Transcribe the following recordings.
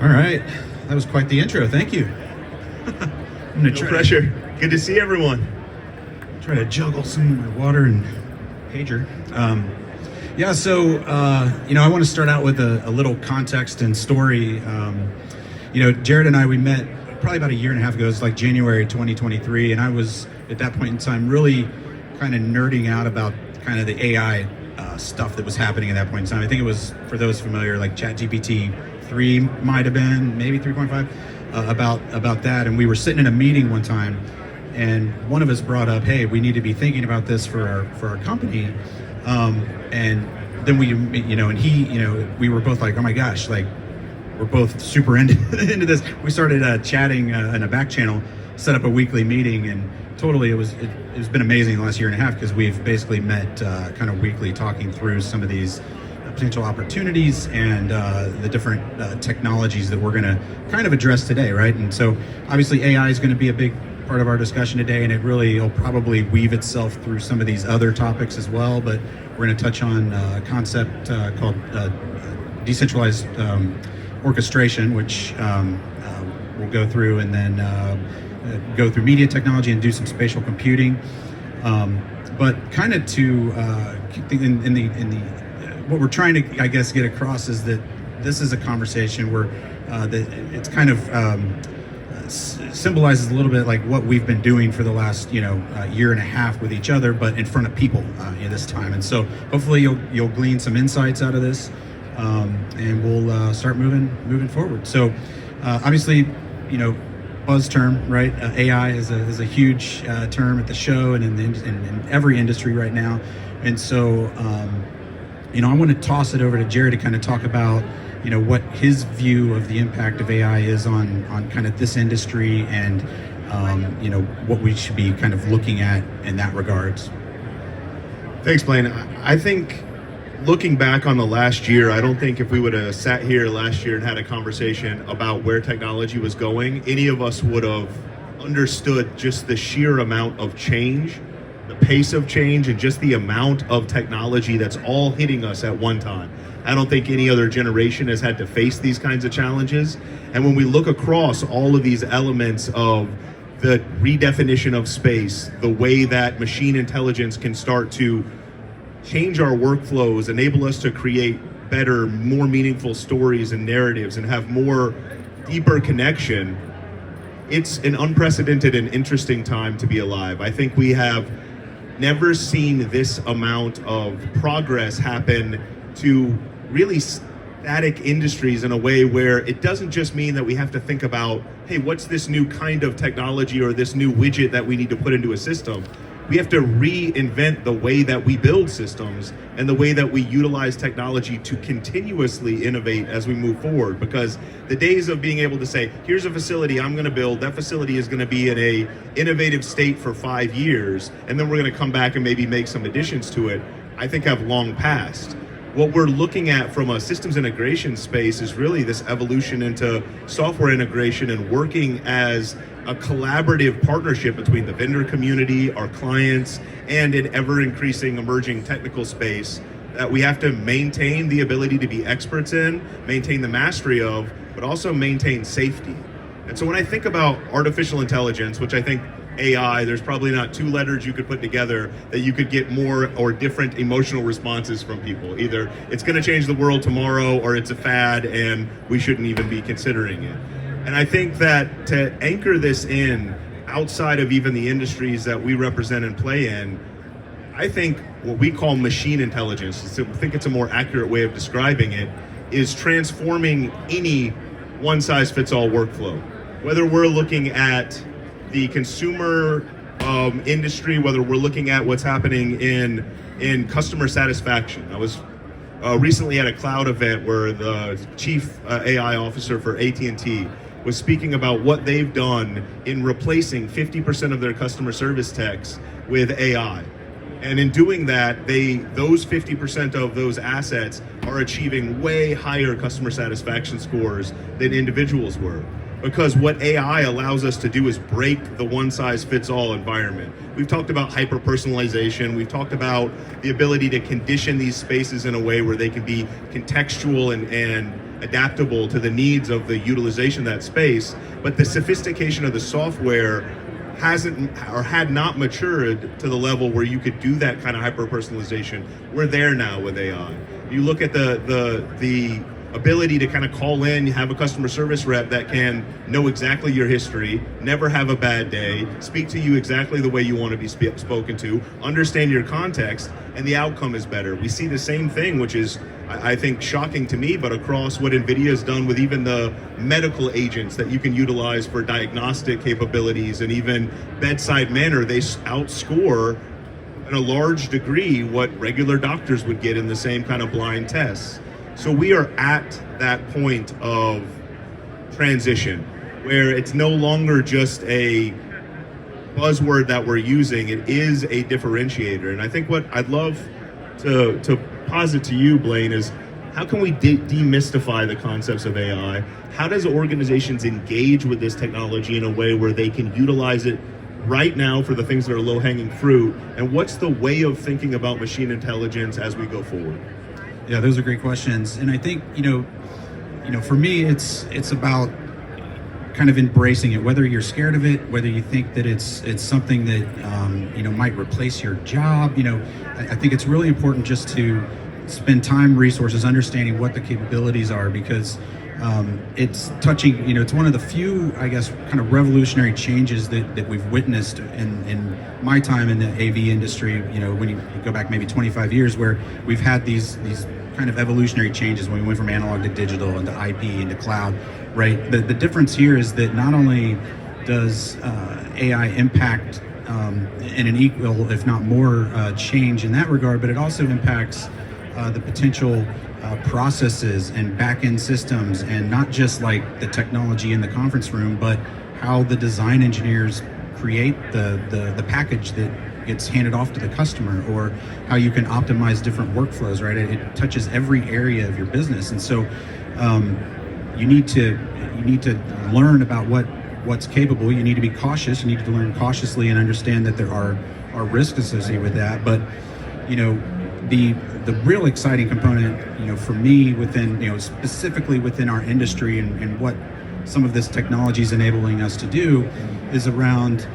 All right, that was quite the intro. Thank you. I'm gonna No pressure. Good to see everyone. try to juggle some of my water and pager. So I want to start out with a little context and story. Jared and I, we met probably about a year and a half ago. It was like January 2023, and I was at that point in time really kind of nerding out about kind of the AI stuff that was happening at that point in time. I think it was, for those familiar, like ChatGPT 3 might have been, maybe 3.5, about that. And we were sitting in a meeting one time, and one of us brought up, hey, we need to be thinking about this for our company. And then we were both like, oh my gosh, like we're both super into this. We started chatting in a back channel, set up a weekly meeting, and totally it's been amazing the last year and a half, because we've basically met kind of weekly, talking through some of these potential opportunities and the different technologies that we're going to kind of address today, right? And so obviously AI is going to be a big part of our discussion today, and will probably weave itself through some of these other topics as well. But we're going to touch on a concept called decentralized orchestration, which we'll go through, and then go through media technology and do some spatial computing. But kind of to what we're trying to, I guess, get across is that this is a conversation where that it's kind of symbolizes a little bit like what we've been doing for the last year and a half with each other, but in front of people this time. And so hopefully you'll glean some insights out of this, and we'll start moving forward. So obviously, buzz term, right? AI is a huge term at the show and in every industry right now. And so I want to toss it over to Jared to kind of talk about what his view of the impact of AI is on kind of this industry, and what we should be kind of looking at in that regards. Thanks, Blaine. I think looking back on the last year, I don't think if we would have sat here last year and had a conversation about where technology was going, any of us would have understood just the sheer amount of change, the pace of change, and just the amount of technology that's all hitting us at one time. I don't think any other generation has had to face these kinds of challenges. And when we look across all of these elements of the redefinition of space, the way that machine intelligence can start to change our workflows, enable us to create better, more meaningful stories and narratives, and have more deeper connection, it's an unprecedented and interesting time to be alive. I think we have never seen this amount of progress happen to really static industries in a way where it doesn't just mean that we have to think about, hey, what's this new kind of technology or this new widget that we need to put into a system? We have to reinvent the way that we build systems and the way that we utilize technology to continuously innovate as we move forward. Because the days of being able to say, here's a facility I'm going to build, that facility is going to be in a innovative state for 5 years, and then we're going to come back and maybe make some additions to it, I think have long passed. What we're looking at from a systems integration space is really this evolution into software integration and working as a collaborative partnership between the vendor community, our clients, and an ever-increasing emerging technical space that we have to maintain the ability to be experts in, maintain the mastery of, but also maintain safety. And so when I think about artificial intelligence, which I think AI, there's probably not two letters you could put together that you could get more or different emotional responses from people. Either it's going to change the world tomorrow, or it's a fad and we shouldn't even be considering it. And I think that to anchor this in outside of even the industries that we represent and play in, I think what we call machine intelligence, I think it's a more accurate way of describing it, is transforming any one-size-fits-all workflow. Whether we're looking at the consumer industry, whether we're looking at what's happening in customer satisfaction. I was recently at a cloud event where the chief AI officer for AT&T was speaking about what they've done in replacing 50% of their customer service techs with AI. And in doing that, those 50% of those assets are achieving way higher customer satisfaction scores than individuals were. Because what AI allows us to do is break the one-size-fits-all environment. We've talked about hyper-personalization. We've talked about the ability to condition these spaces in a way where they can be contextual adaptable to the needs of the utilization of that space, but the sophistication of the software hasn't or had not matured to the level where you could do that kind of hyper personalization. We're there now with AI. You look at the ability to kind of call in, have a customer service rep that can know exactly your history, never have a bad day, speak to you exactly the way you want to be spoken to, understand your context, and the outcome is better. We see the same thing, which is, I think, shocking to me, but across what NVIDIA has done with even the medical agents that you can utilize for diagnostic capabilities and even bedside manner, they outscore in a large degree what regular doctors would get in the same kind of blind tests. So we are at that point of transition where it's no longer just a buzzword that we're using, it is a differentiator. And I think what I'd love to posit to you, Blaine, is how can we demystify the concepts of AI? How does organizations engage with this technology in a way where they can utilize it right now for the things that are low-hanging fruit? And what's the way of thinking about machine intelligence as we go forward? Yeah, those are great questions. And I think, for me, it's about kind of embracing it, whether you're scared of it, whether you think that it's something that, might replace your job. I think it's really important just to spend time, resources, understanding what the capabilities are, because it's touching, it's one of the few, I guess, kind of revolutionary changes that we've witnessed in my time in the AV industry, when you go back maybe 25 years, where we've had these kind of evolutionary changes when we went from analog to digital and to IP and to cloud, right? The difference here is that not only does AI impact in an equal, if not more, change in that regard, but it also impacts the potential processes and back-end systems, and not just like the technology in the conference room, but how the design engineers create the package that gets handed off to the customer, or how you can optimize different workflows, right? It touches every area of your business. And so you need to learn about what's capable. You need to be cautious. You need to learn cautiously and understand that there are risks associated with that. But the real exciting component, for me, within, specifically within our industry and what some of this technology is enabling us to do, is around,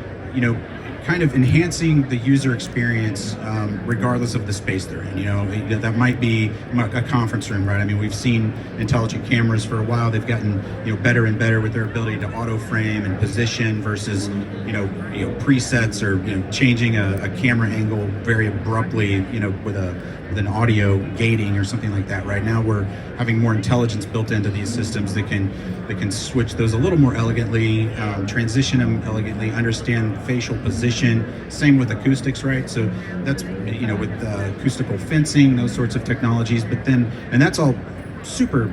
kind of enhancing the user experience, regardless of the space they're in. That might be a conference room, right? I mean, we've seen intelligent cameras for a while. They've gotten better and better with their ability to auto frame and position versus presets, or changing a camera angle very abruptly, with an audio gating or something like that. Right now, we're having more intelligence built into these systems that can switch those a little more elegantly, transition them elegantly, understand facial position. Same with acoustics, right? So that's with acoustical fencing, those sorts of technologies. But then, and that's all super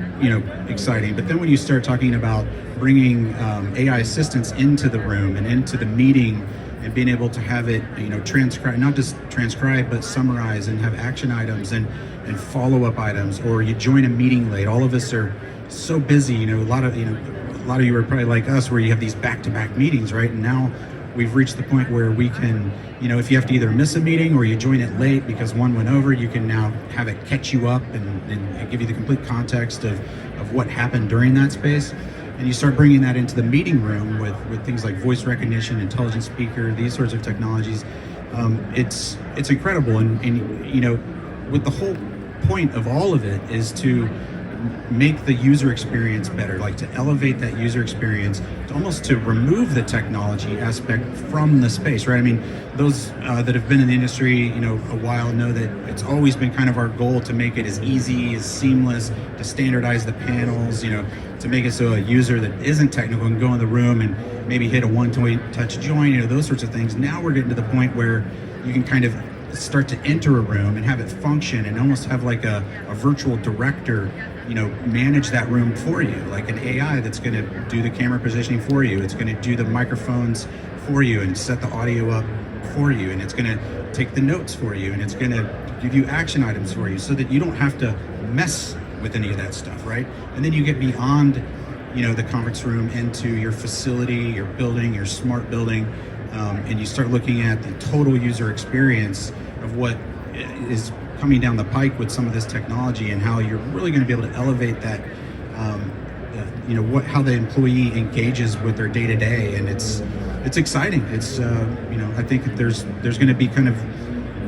exciting. But then when you start talking about bringing AI assistants into the room and into the meeting, and being able to have it, transcribe, not just transcribe, but summarize and have action items and follow-up items, or you join a meeting late. All of us are so busy, a lot of you are probably like us, where you have these back-to-back meetings, right? And now we've reached the point where we can, if you have to either miss a meeting or you join it late because one went over, you can now have it catch you up and give you the complete context of what happened during that space. And you start bringing that into the meeting room with things like voice recognition, intelligent speaker, these sorts of technologies. It's incredible. And with the whole point of all of it is to make the user experience better, like to elevate that user experience, to almost to remove the technology aspect from the space, right? I mean, those that have been in the industry, a while, know that it's always been kind of our goal to make it as easy, as seamless, to standardize the panels, to make it so a user that isn't technical can go in the room and maybe hit a one-touch join, those sorts of things. Now we're getting to the point where you can kind of start to enter a room and have it function and almost have like a virtual director, manage that room for you, like an AI that's going to do the camera positioning for you. It's going to do the microphones for you and set the audio up for you, and it's going to take the notes for you, and it's going to give you action items for you, so that you don't have to mess with any of that stuff, right? And then you get beyond, the conference room into your facility, your building, your smart building, and you start looking at the total user experience of what is coming down the pike with some of this technology, and how you're really going to be able to elevate that how the employee engages with their day to day, and it's exciting. It's I think there's going to be kind of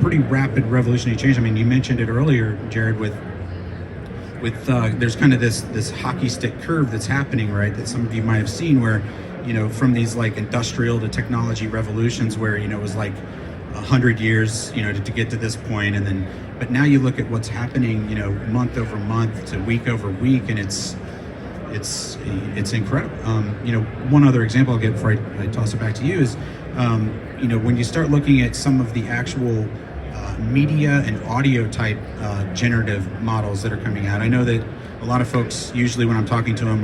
pretty rapid revolutionary change. I mean, you mentioned it earlier, Jared, with there's kind of this hockey stick curve that's happening, right? That some of you might have seen, where from these like industrial to technology revolutions, where it was like 100 years, to get to this point, and then but now you look at what's happening, month over month to week over week, and it's incredible. One other example I'll give before I toss it back to you is, when you start looking at some of the actual media and audio type generative models that are coming out. I know that a lot of folks, usually when I'm talking to them,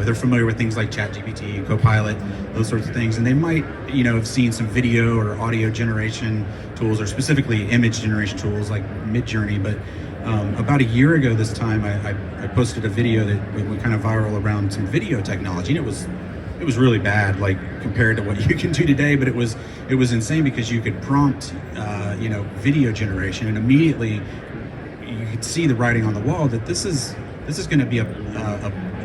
they're familiar with things like ChatGPT, Copilot, those sorts of things, and they might, have seen some video or audio generation tools, or specifically image generation tools like Midjourney. But about a year ago this time, I posted a video that went kind of viral around some video technology, and it was really bad, like compared to what you can do today. But it was insane, because you could prompt, video generation, and immediately you could see the writing on the wall that this is going to be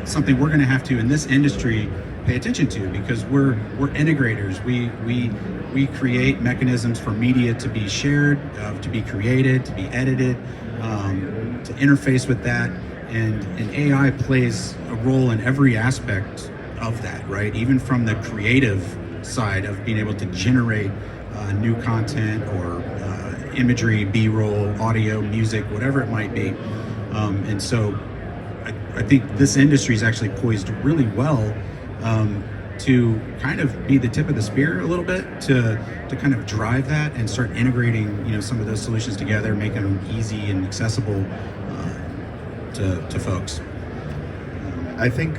something we're going to have to, in this industry, pay attention to, because we're integrators. We create mechanisms for media to be shared, to be created, to be edited, to interface with that, and AI plays a role in every aspect of that, right? Even from the creative side of being able to generate new content, or imagery, B-roll, audio, music, whatever it might be. And so I think this industry is actually poised really well to kind of be the tip of the spear a little bit, to kind of drive that and start integrating some of those solutions together, making them easy and accessible to folks. I think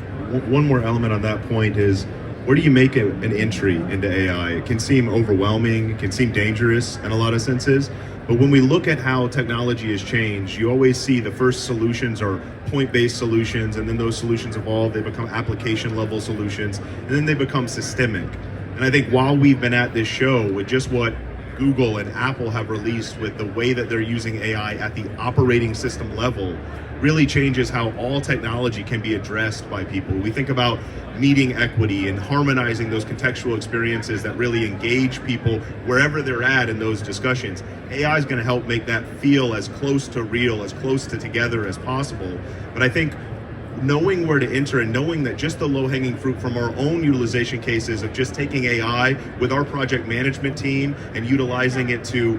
one more element on that point is, where do you make an entry into AI? It can seem overwhelming, it can seem dangerous in a lot of senses, but when we look at how technology has changed, you always see the first solutions are point-based solutions, and then those solutions evolve, they become application-level solutions, and then they become systemic. And I think while we've been at this show with just what Google and Apple have released with the way that they're using AI at the operating system level, really changes how all technology can be addressed by people. We think about meeting equity and harmonizing those contextual experiences that really engage people wherever they're at in those discussions. AI is going to help make that feel as close to real, as close to together as possible. But I think knowing where to enter, and knowing that just the low-hanging fruit from our own utilization cases of just taking AI with our project management team and utilizing it to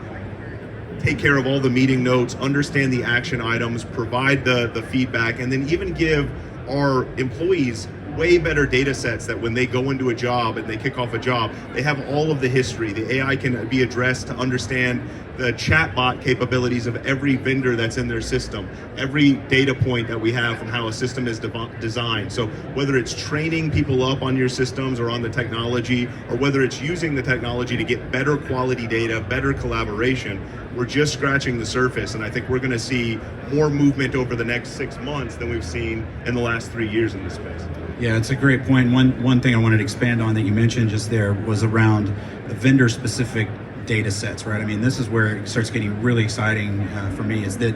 take care of all the meeting notes, understand the action items, provide the feedback, and then even give our employees way better data sets, that when they go into a job and they kick off a job, they have all of the history. The AI can be addressed to understand the chatbot capabilities of every vendor that's in their system, every data point that we have from how a system is designed. So whether it's training people up on your systems or on the technology, or whether it's using the technology to get better quality data, better collaboration, we're just scratching the surface. And I think we're going to see more movement over the next 6 months than we've seen in the last 3 years in this space. Yeah, it's a great point. One thing I wanted to expand on that you mentioned just there was around the vendor-specific data sets, right? I mean, this is where it starts getting really exciting for me, is that,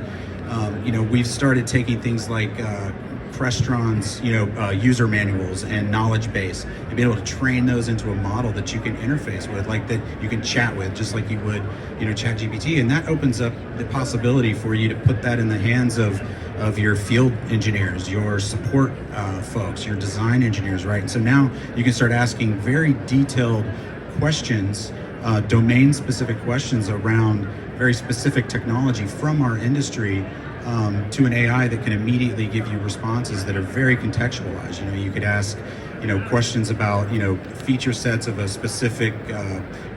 we've started taking things like Crestron's, user manuals and knowledge base, and be able to train those into a model that you can interface with, like that you can chat with, just like you would, ChatGPT. And that opens up the possibility for you to put that in the hands of your field engineers, your support folks, your design engineers, right? And so now you can start asking very detailed questions, domain-specific questions around very specific technology from our industry, to an AI that can immediately give you responses that are very contextualized. You could ask, questions about, feature sets of a specific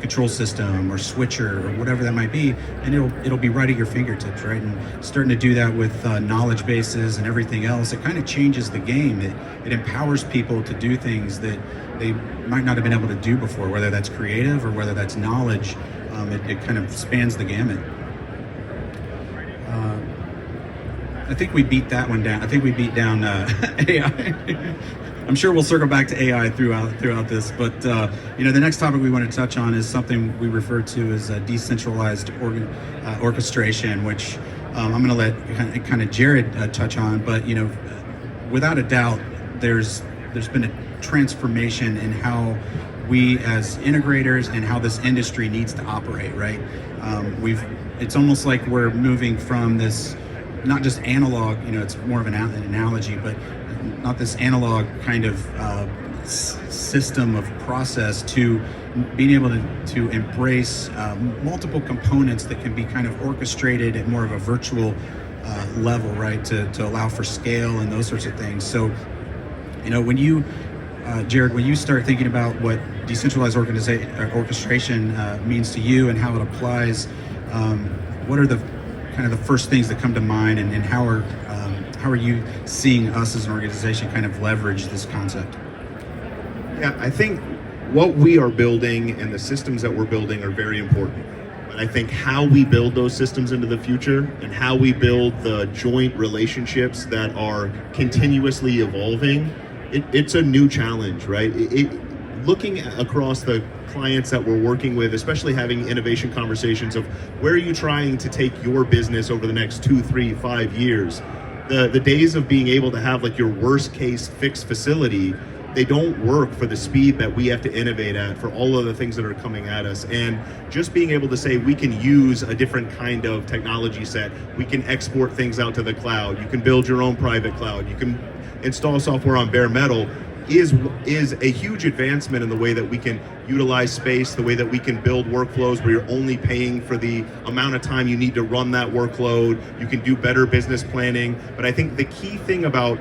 control system or switcher or whatever that might be, and it'll be right at your fingertips, right? And starting to do that with knowledge bases and everything else, it kind of changes the game. It empowers people to do things that they might not have been able to do before, whether that's creative or whether that's knowledge. It kind of spans the gamut. I think we beat that one down. I think we beat down AI. I'm sure we'll circle back to AI throughout this, but the next topic we want to touch on is something we refer to as decentralized orchestration, which I'm going to let kind of Jared touch on. But without a doubt, there's been a transformation in how we as integrators and how this industry needs to operate, right? It's almost like we're moving from this, not just analog, it's more of an analogy, but not this analog kind of system of process to being able to embrace multiple components that can be kind of orchestrated at more of a virtual level, right? To allow for scale and those sorts of things. So, when you, Jared, when you start thinking about what decentralized orchestration means to you and how it applies, what are the kind of the first things that come to mind, and how are you seeing us as an organization kind of leverage this concept? Yeah, I think what we are building and the systems that we're building are very important. But I think how we build those systems into the future and how we build the joint relationships that are continuously evolving, it's a new challenge, right? Looking across the clients that we're working with, especially having innovation conversations of where are you trying to take your business over the next 2, 3, 5 years, the days of being able to have like your worst case fixed facility, they don't work for the speed that we have to innovate at for all of the things that are coming at us. And just being able to say we can use a different kind of technology set, we can export things out to the cloud, you can build your own private cloud, you can install software on bare metal, is a huge advancement in the way that we can utilize space, the way that we can build workflows where you're only paying for the amount of time you need to run that workload. You can do better business planning. But I think the key thing about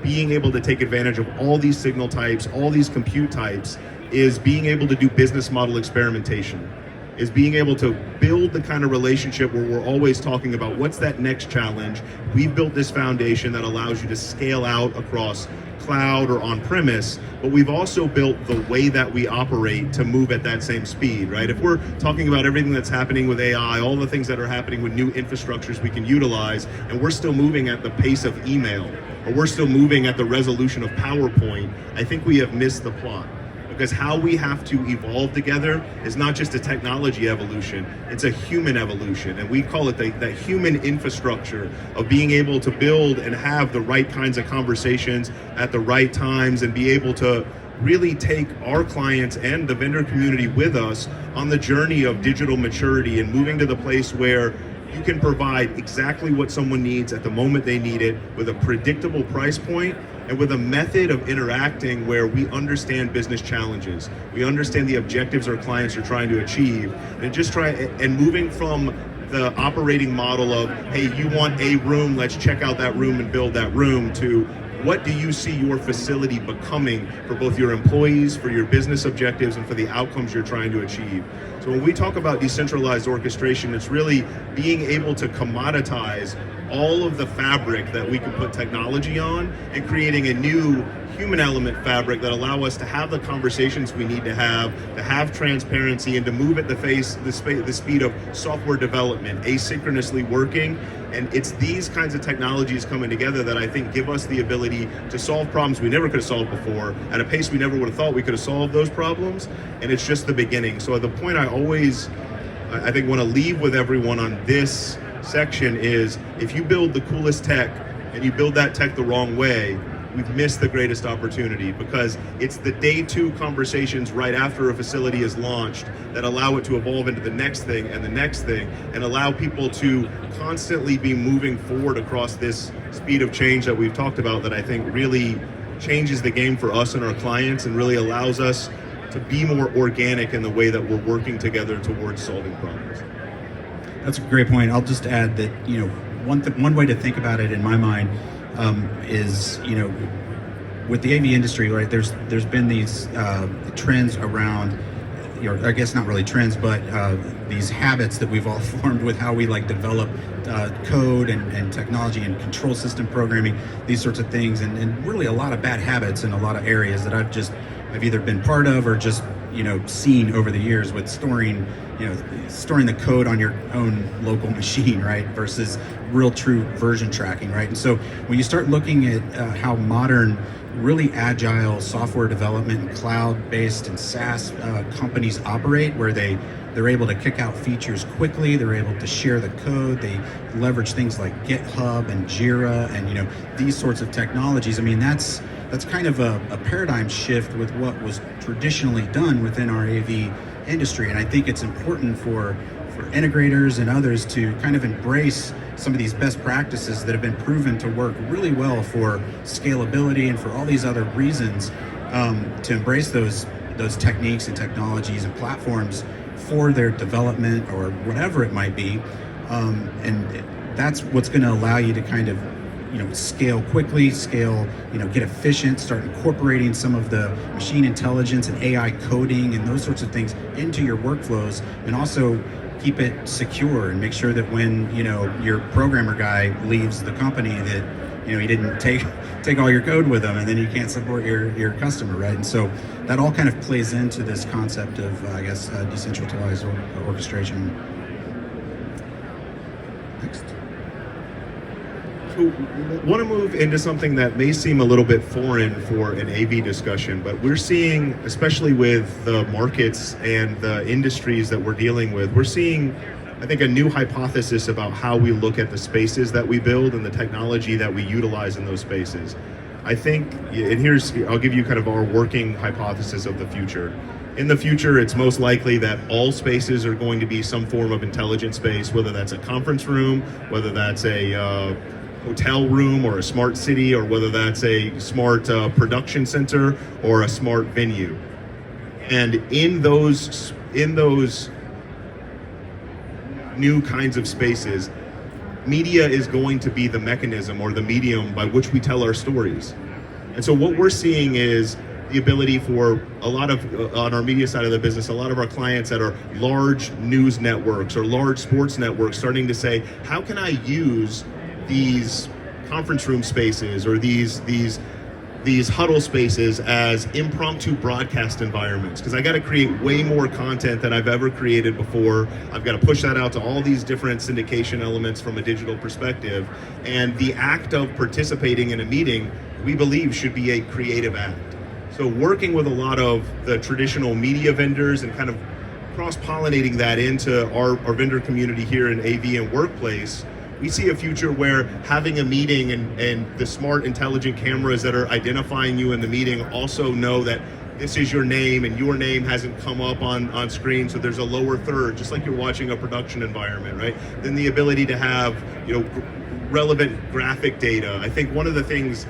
being able to take advantage of all these signal types, all these compute types, is being able to do business model experimentation, is being able to build the kind of relationship where we're always talking about what's that next challenge. We've built this foundation that allows you to scale out across cloud or on-premise, but we've also built the way that we operate to move at that same speed, right? If we're talking about everything that's happening with AI, all the things that are happening with new infrastructures we can utilize, and we're still moving at the pace of email, or we're still moving at the resolution of PowerPoint, I think we have missed the plot. Because how we have to evolve together is not just a technology evolution, it's a human evolution. And we call it that human infrastructure of being able to build and have the right kinds of conversations at the right times and be able to really take our clients and the vendor community with us on the journey of digital maturity and moving to the place where you can provide exactly what someone needs at the moment they need it with a predictable price point and with a method of interacting where we understand business challenges. We understand the objectives our clients are trying to achieve, and moving from the operating model of, hey, you want a room, let's check out that room and build that room, to what do you see your facility becoming for both your employees, for your business objectives, and for the outcomes you're trying to achieve. So when we talk about decentralized orchestration, it's really being able to commoditize all of the fabric that we can put technology on and creating a new human element fabric that allow us to have the conversations we need to have transparency, and to move at the speed of software development, asynchronously working. And it's these kinds of technologies coming together that I think give us the ability to solve problems we never could have solved before at a pace we never would have thought we could have solved those problems. And it's just the beginning. So the point I think want to leave with everyone on this section is, if you build the coolest tech and you build that tech the wrong way, we've missed the greatest opportunity, because it's the day two conversations right after a facility is launched that allow it to evolve into the next thing and the next thing, and allow people to constantly be moving forward across this speed of change that we've talked about, that I think really changes the game for us and our clients and really allows us to be more organic in the way that we're working together towards solving problems. That's a great point. I'll just add that, one way to think about it in my mind is, with the AV industry, right, there's been these trends around, I guess not really trends, but these habits that we've all formed with how we develop code and technology and control system programming, these sorts of things, and really a lot of bad habits in a lot of areas that I've either been part of or just seen over the years, with storing the code on your own local machine, right, versus real true version tracking, right? And so when you start looking at how modern, really agile software development and cloud-based and SaaS companies operate, where they they're able to kick out features quickly. They're able to share the code. They leverage things like GitHub and Jira and these sorts of technologies. I mean, that's kind of a paradigm shift with what was traditionally done within our AV industry. And I think it's important for integrators and others to kind of embrace some of these best practices that have been proven to work really well for scalability and for all these other reasons, to embrace those techniques and technologies and platforms for their development or whatever it might be. And that's what's going to allow you to kind of scale quickly, get efficient, start incorporating some of the machine intelligence and AI coding and those sorts of things into your workflows, and also keep it secure and make sure that when your programmer guy leaves the company that he didn't take all your code with him, and then you can't support your customer, right? And so that all kind of plays into this concept of decentralized orchestration. Next. So, want to move into something that may seem a little bit foreign for an AV discussion, but we're seeing, especially with the markets and the industries that we're dealing with, we're seeing, I think, a new hypothesis about how we look at the spaces that we build and the technology that we utilize in those spaces. I think, and I'll give you kind of our working hypothesis of the future. In the future, it's most likely that all spaces are going to be some form of intelligent space, whether that's a conference room, whether that's a hotel room or a smart city, or whether that's a smart production center or a smart venue. And in those new kinds of spaces, media is going to be the mechanism or the medium by which we tell our stories. And so what we're seeing is the ability for a lot of, on our media side of the business, a lot of our clients that are large news networks or large sports networks starting to say, how can I use these conference room spaces or these huddle spaces as impromptu broadcast environments? Because I got to create way more content than I've ever created before. I've got to push that out to all these different syndication elements from a digital perspective. And the act of participating in a meeting, we believe, should be a creative act. So working with a lot of the traditional media vendors and kind of cross-pollinating that into our vendor community here in AV and workplace, we see a future where having a meeting and the smart, intelligent cameras that are identifying you in the meeting also know that this is your name and your name hasn't come up on screen, so there's a lower third, just like you're watching a production environment, right? Then the ability to have relevant graphic data. I think one of the things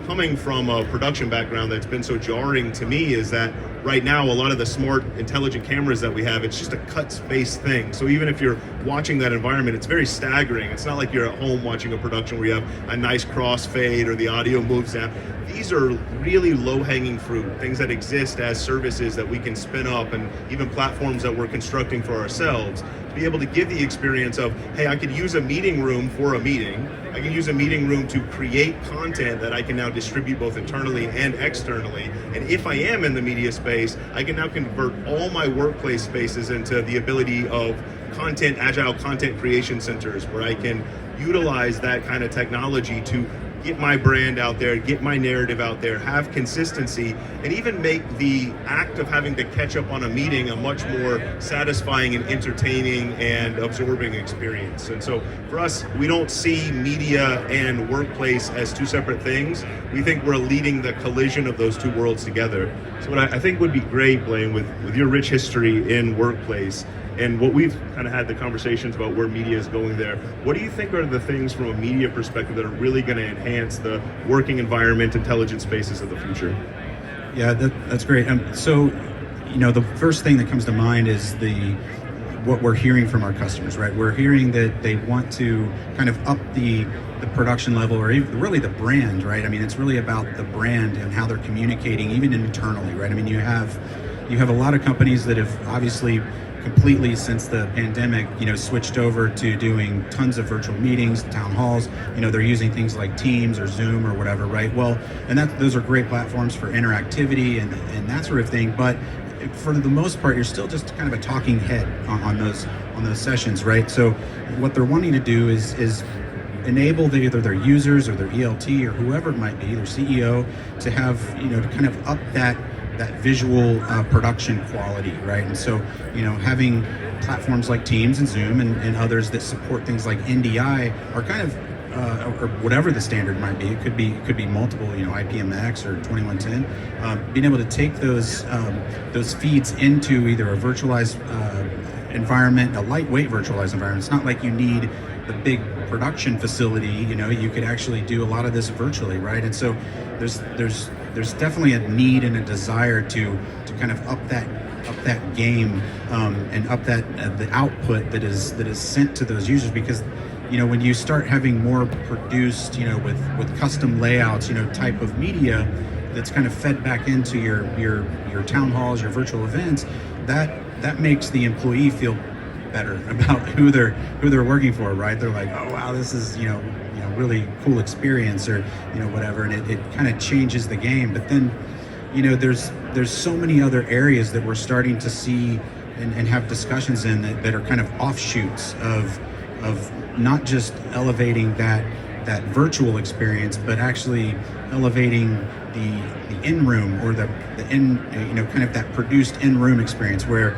coming from a production background that's been so jarring to me is that right now a lot of the smart intelligent cameras that we have, it's just a cut space thing. So even if you're watching that environment, it's very staggering. It's not like you're at home watching a production where you have a nice crossfade or the audio moves down. These are really low-hanging fruit, things that exist as services that we can spin up, and even platforms that we're constructing for ourselves to be able to give the experience of, hey, I could use a meeting room for a meeting. I can use a meeting room to create content that I can now distribute both internally and externally. And if I am in the media space, I can now convert all my workplace spaces into the ability of agile content creation centers, where I can utilize that kind of technology to get my brand out there, get my narrative out there, have consistency, and even make the act of having to catch up on a meeting a much more satisfying and entertaining and absorbing experience. And so for us, we don't see media and workplace as two separate things. We think we're leading the collision of those two worlds together. So what I think would be great, Blaine, with your rich history in workplace, and what we've kind of had the conversations about where media is going there, what do you think are the things from a media perspective that are really going to enhance the working environment, intelligent spaces of the future? Yeah, that's great. So, the first thing that comes to mind is what we're hearing from our customers, right? We're hearing that they want to kind of up the production level, or even really the brand, right? I mean, it's really about the brand and how they're communicating, even internally, right? I mean, you have a lot of companies that have obviously completely, since the pandemic, switched over to doing tons of virtual meetings, town halls. They're using things like Teams or Zoom or whatever, right? Well, and those are great platforms for interactivity and that sort of thing. But for the most part, you're still just kind of a talking head on those sessions, right? So what they're wanting to do is enable either their users or their ELT or whoever it might be, their CEO, to have, to kind of up that that visual production quality, right? And so, having platforms like Teams and Zoom and others that support things like NDI are kind of or whatever the standard might be. It could be multiple, IPMX or 2110. Being able to take those feeds into either a virtualized environment, a lightweight virtualized environment. It's not like you need the big production facility. You could actually do a lot of this virtually, right? And so there's definitely a need and a desire to kind of up that game and up that the output that is sent to those users, because when you start having more produced with custom layouts type of media that's kind of fed back into your town halls, your virtual events, that makes the employee feel better about who they're working for, right? They're like, oh wow, this is really cool experience, or whatever, and it kind of changes the game. But then there's so many other areas that we're starting to see and have discussions in that are kind of offshoots of not just elevating that virtual experience, but actually elevating the in-room or the in kind of that produced in-room experience, where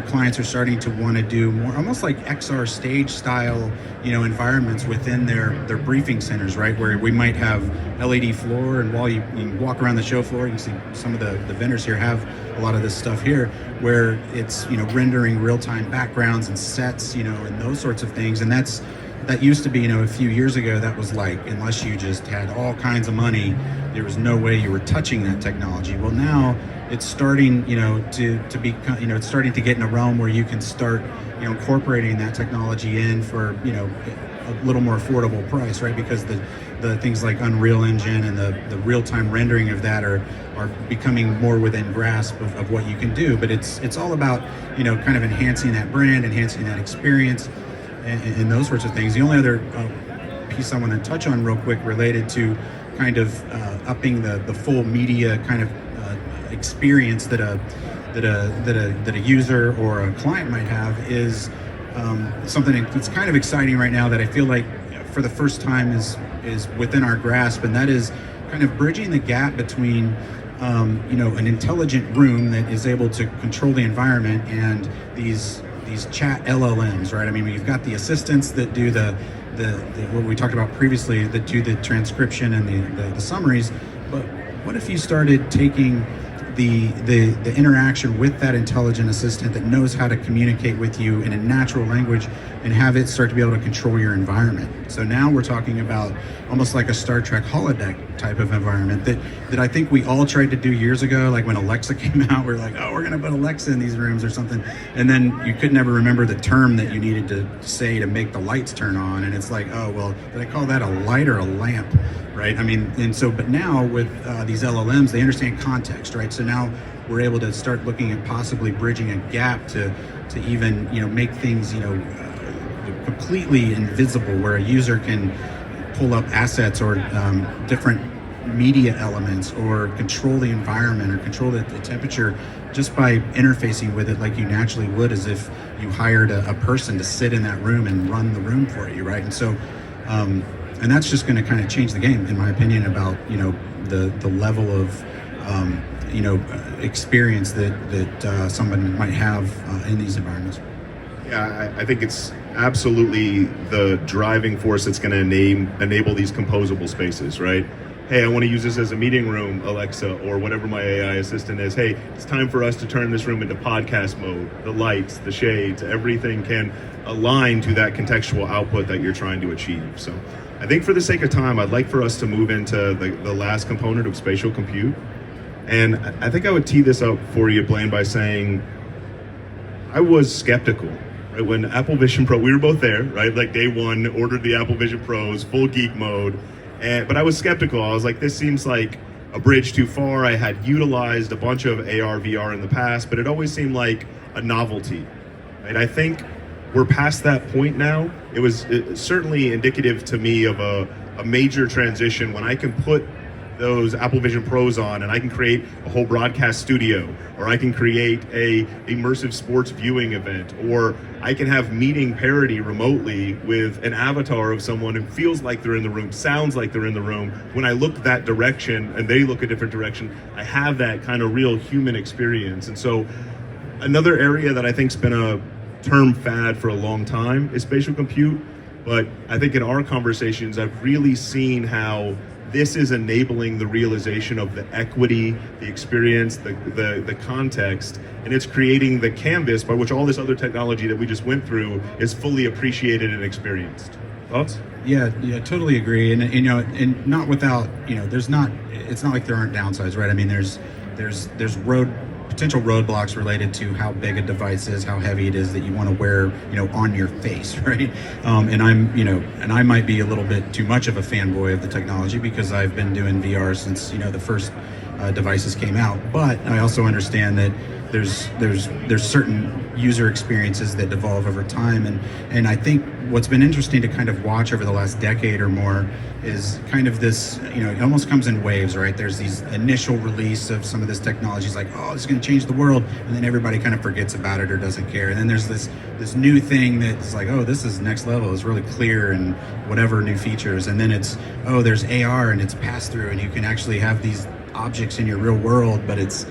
clients are starting to want to do more almost like XR stage style environments within their briefing centers, right? Where we might have LED floor, and while you walk around the show floor, you can see some of the vendors here have a lot of this stuff here, where it's rendering real-time backgrounds and sets, and those sorts of things. And that used to be, a few years ago, that was like, unless you just had all kinds of money, there was no way you were touching that technology. Well, now it's starting, to be, it's starting to get in a realm where you can start, incorporating that technology in for, a little more affordable price, right? Because the things like Unreal Engine and the real-time rendering of that are becoming more within grasp of what you can do. But it's all about, kind of enhancing that brand, enhancing that experience, and those sorts of things. The only other piece I want to touch on real quick related to kind of upping the full media kind of experience that a user or a client might have is something that's kind of exciting right now that I feel like for the first time is within our grasp, and that is kind of bridging the gap between an intelligent room that is able to control the environment and these chat LLMs, right? I mean, you've got the assistants that do the what we talked about previously, that do the transcription and the summaries. But what if you started taking the interaction with that intelligent assistant that knows how to communicate with you in a natural language and have it start to be able to control your environment? So now we're talking about almost like a Star Trek holodeck type of environment that I think we all tried to do years ago. Like when Alexa came out, we're like, oh, we're gonna put Alexa in these rooms or something, and then you could never remember the term that you needed to say to make the lights turn on, and it's like, oh well, did I call that a light or a lamp, right? I mean, and so, but now with these LLMs, they understand context, right? So now we're able to start looking at possibly bridging a gap to even make things completely invisible, where a user can pull up assets or different media elements, or control the environment, or control the temperature just by interfacing with it like you naturally would as if you hired a person to sit in that room and run the room for you, right? And so and that's just going to kind of change the game, in my opinion, about the level of experience that someone might have in these environments. Yeah, I think it's absolutely the driving force that's going to enable these composable spaces, right? Hey, I want to use this as a meeting room, Alexa, or whatever my AI assistant is. Hey, it's time for us to turn this room into podcast mode. The lights, the shades, everything can align to that contextual output that you're trying to achieve. So I think for the sake of time, I'd like for us to move into the last component of spatial compute. And I think I would tee this up for you, Blaine, by saying I was skeptical. Right? When Apple Vision Pro, we were both there, right? Like day one, ordered the Apple Vision Pros, full geek mode. But I was skeptical. I was like, this seems like a bridge too far. I had utilized a bunch of AR, VR in the past, but it always seemed like a novelty. Right? I think we're past that point now. It was certainly indicative to me of a major transition when I can put those Apple Vision Pros on, and I can create a whole broadcast studio, or I can create a immersive sports viewing event, or I can have meeting parity remotely with an avatar of someone who feels like they're in the room, sounds like they're in the room. When I look that direction and they look a different direction, I have that kind of real human experience. And so another area that I think's been a term fad for a long time is spatial compute, but I think in our conversations I've really seen how this is enabling the realization of the equity, the experience, the context, and it's creating the canvas by which all this other technology that we just went through is fully appreciated and experienced. Thoughts? Yeah, totally agree. And you know, and not without, you know, it's not like there aren't downsides, right? I mean, there's potential roadblocks related to how big a device is, how heavy it is that you want to wear, you know, on your face, right? And I might be a little bit too much of a fanboy of the technology because I've been doing VR since, you know, the first devices came out. But I also understand that there's certain user experiences that evolve over time, and I think what's been interesting to kind of watch over the last decade or more is kind of this, you know, it almost comes in waves, right? There's these initial release of some of this technology, it's like, oh, it's going to change the world, and then everybody kind of forgets about it or doesn't care. And then there's this new thing that's like, oh, this is next level, it's really clear and whatever new features. And then it's, oh, there's AR and it's pass through, and you can actually have these objects in your real world, but it's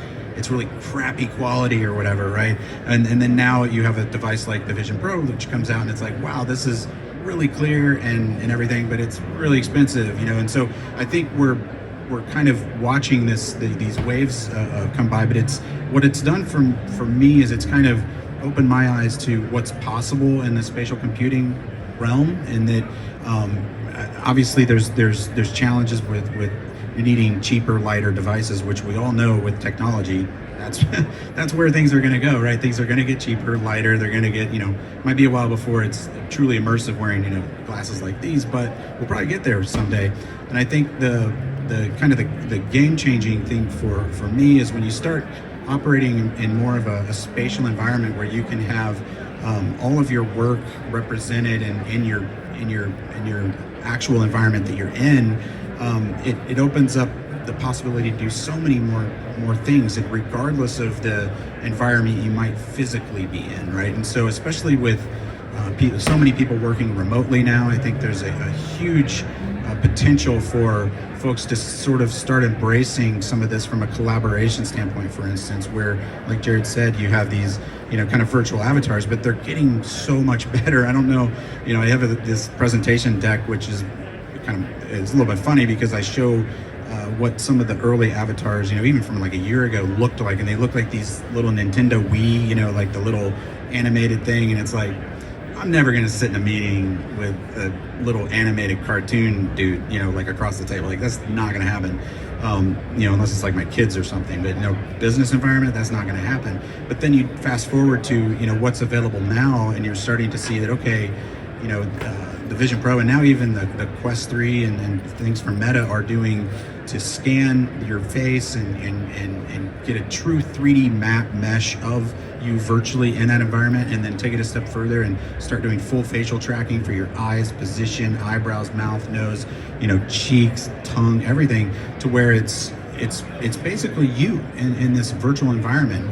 really crappy quality or whatever, right? And then now you have a device like the Vision Pro, which comes out and it's like, wow, this is really clear and everything, but it's really expensive, you know. And so I think we're kind of watching these waves come by, but what it's done for me is it's kind of opened my eyes to what's possible in the spatial computing realm, and that obviously there's challenges with needing cheaper, lighter devices, which we all know with technology, that's where things are going to go, right? Things are going to get cheaper, lighter. They're going to get, you know, might be a while before it's truly immersive wearing, you know, glasses like these, but we'll probably get there someday. And I think the kind of the game-changing thing for me is when you start operating in more of a spatial environment where you can have all of your work represented in your actual environment that you're in. It opens up the possibility to do so many more things, and regardless of the environment you might physically be in, right? And so, especially with so many people working remotely now, I think there's a huge potential for folks to sort of start embracing some of this from a collaboration standpoint, for instance, where, like Jared said, you have these, you know, kind of virtual avatars, but they're getting so much better. I don't know, you know, I have this presentation deck, which is it's a little bit funny because I show what some of the early avatars, you know, even from like a year ago, looked like, and they look like these little Nintendo Wii, you know, like the little animated thing, and it's like, I'm never going to sit in a meeting with a little animated cartoon dude, you know, like across the table. Like, that's not going to happen, you know, unless it's like my kids or something. But, you know, business environment, that's not going to happen. But then you fast forward to, you know, what's available now, and you're starting to see that, okay, you know, the Vision Pro, and now even the Quest 3 and things from Meta are doing to scan your face and get a true 3D map mesh of you virtually in that environment, and then take it a step further and start doing full facial tracking for your eyes, position, eyebrows, mouth, nose, you know, cheeks, tongue, everything, to where it's basically you in this virtual environment.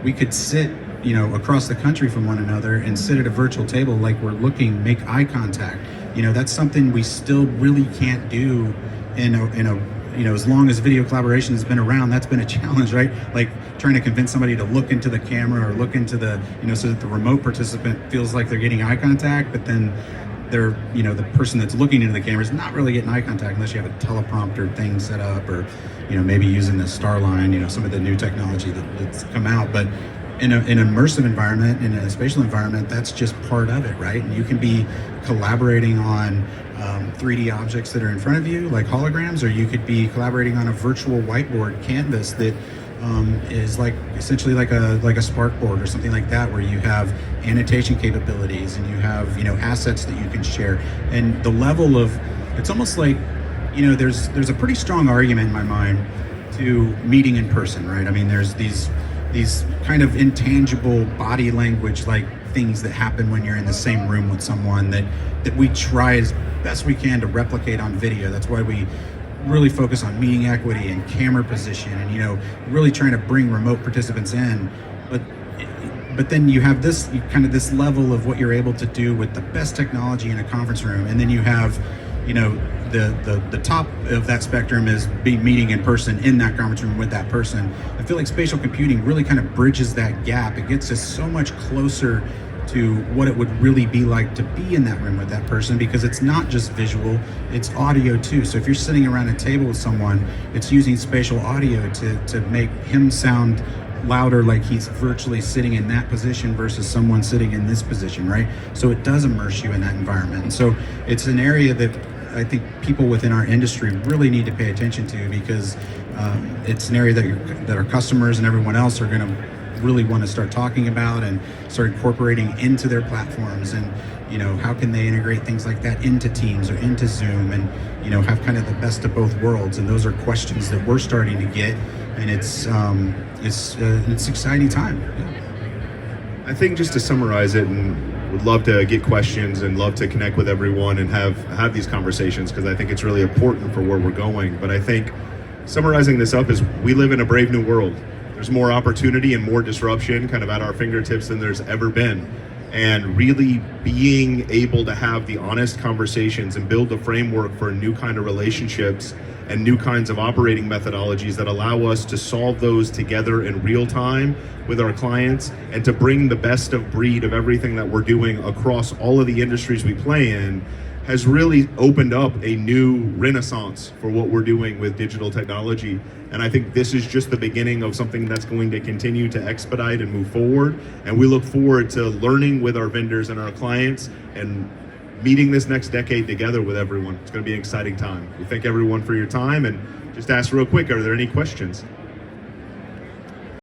We could sit, you know, across the country from one another and sit at a virtual table like we're looking, make eye contact. You know, that's something we still really can't do in a you know, as long as video collaboration has been around, that's been a challenge, right? Like trying to convince somebody to look into the camera or look into the, you know, so that the remote participant feels like they're getting eye contact, but then they're, you know, the person that's looking into the camera is not really getting eye contact unless you have a teleprompter thing set up, or, you know, maybe using the Starline, you know, some of the new technology that's come out. But in an immersive environment, in a spatial environment, that's just part of it, right? And you can be collaborating on 3D objects that are in front of you, like holograms, or you could be collaborating on a virtual whiteboard canvas that is like essentially like a Spark board or something like that, where you have annotation capabilities and you have, you know, assets that you can share. And the level of, it's almost like, you know, there's a pretty strong argument in my mind to meeting in person, right? I mean, there's these kind of intangible body language like things that happen when you're in the same room with someone that we try as best we can to replicate on video. That's why we really focus on meeting equity and camera position, and really trying to bring remote participants in. But then you have this this level of what you're able to do with the best technology in a conference room, and then you have the top of that spectrum is meeting in person in that conference room with that person. I feel like spatial computing really kind of bridges that gap. It gets us so much closer to what it would really be like to be in that room with that person, because it's not just visual, it's audio too. So if you're sitting around a table with someone, it's using spatial audio to make him sound louder, like he's virtually sitting in that position versus someone sitting in this position, right? So it does immerse you in that environment. And so it's an area that I think people within our industry really need to pay attention to, because it's an area that our customers and everyone else are going to really want to start talking about and start incorporating into their platforms. And how can they integrate things like that into Teams or into Zoom, and have kind of the best of both worlds. And those are questions that we're starting to get, and it's an exciting time. Yeah. I think just to summarize it, and would love to get questions and love to connect with everyone and have these conversations, because I think it's really important for where we're going. But I think summarizing this up is we live in a brave new world. There's more opportunity and more disruption kind of at our fingertips than there's ever been. And really being able to have the honest conversations and build a framework for new kind of relationships and new kinds of operating methodologies that allow us to solve those together in real time with our clients, and to bring the best of breed of everything that we're doing across all of the industries we play in, has really opened up a new renaissance for what we're doing with digital technology. And I think this is just the beginning of something that's going to continue to expedite and move forward. And we look forward to learning with our vendors and our clients and meeting this next decade together with everyone. It's going to be an exciting time. We thank everyone for your time, and just ask real quick, are there any questions?